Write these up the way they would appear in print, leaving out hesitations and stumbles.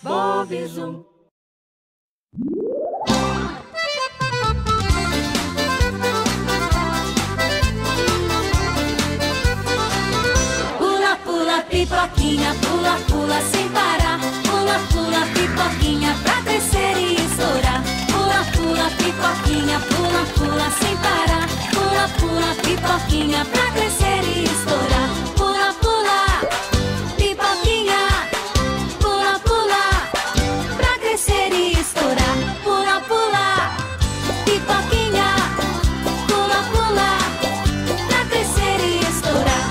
Bob Zoom. Pula, pula, pipoquinha, pula, pula sem parar. Pula, pula, pipoquinha pra crescer e estourar. Pula, pula, pipoquinha, pula, pula sem parar. Pula, pula, pipoquinha pra crescer e estourar. Pula, pula, pipoquinha, pula, pula pra crescer e estourar. Pula, pula, pipoquinha, pula, pula pra crescer e estourar.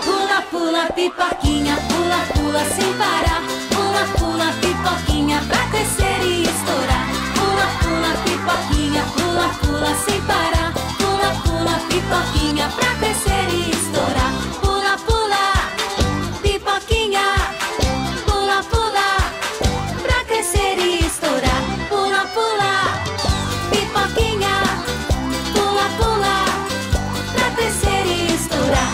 Pula, pula, pipoquinha, pula, pula sem parar. Pula, pula, pipoquinha pra crescer e estourar. Pula, pula, pipoquinha, pula, pula sem parar. Pula, pula, pipoquinha pra crescer e estourar. Pula, pula, pipoquinha, pula, pula pra crescer e estourar. Pula, pula, pipoquinha, pula, pula pra crescer e estourar.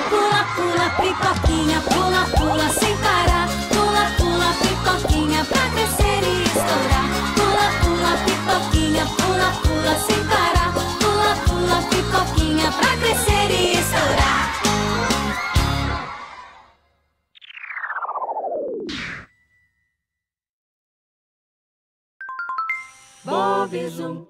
Pula, pula, pipoquinha, pula, pula sem parar. Pula, pula, pipoquinha pra crescer e estourar. Pula, pula, pipoquinha, pula, pula sem parar. Pula, pula, pipoquinha pra crescer e estourar. Bob Zoom.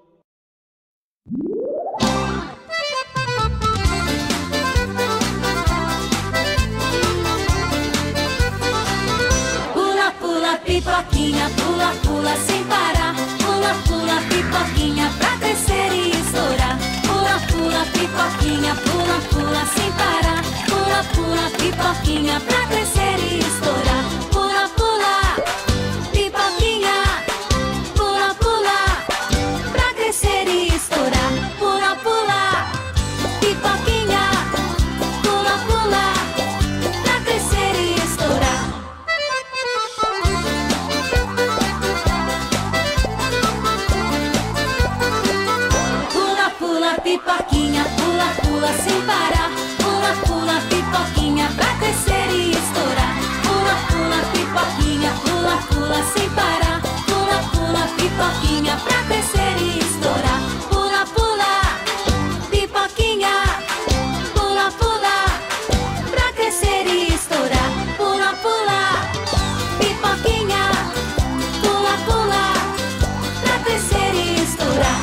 Pula, pula, pipoquinha, pula, pula sem parar. Pula, pula, pipoquinha pra crescer e estourar. Pula, pula, pipoquinha, pula, pula sem parar. Pula, pula, pipoquinha pra crescer e estourar. Pula, pula, pipoquinha, pula, pula pra crescer e estourar. Pula, pula, pipoquinha, pula, pula pra crescer e estourar. Pula, pula, pipoquinha, pula, pula sem parar. Pula, pula, pipoquinha pra crescer e estourar. Pula, pula, pipoquinha, pula, pula sem parar. Pula, pula, pipoquinha pra crescer e estourar. Pula, pula, pipoquinha, pula, pula pra crescer e estourar. Pula, pula, pipoquinha, pula, pula pra crescer e estourar.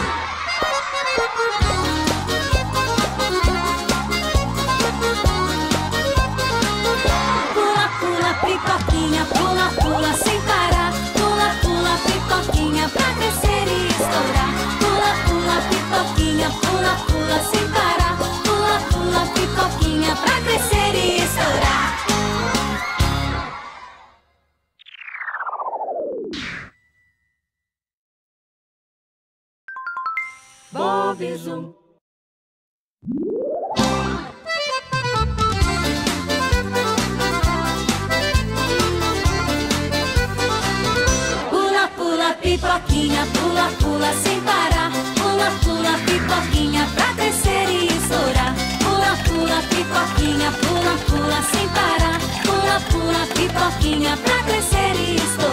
Pula, pula, pipoquinha, pula, pula sem parar. Pula, pula, pipoquinha pra crescer e estourar. Pula, pula, pipoquinha, pula, pula sem parar. Pula, pula, pipoquinha pra crescer e estourar. Bob Zoom. Pula, pula, pipoquinha, pula, pula sem parar. Pula, pula, pipoquinha pra crescer e estourar. Pula, pula, pipoquinha, pula, pula sem parar. Pula, pula, pipoquinha pra crescer e estourar.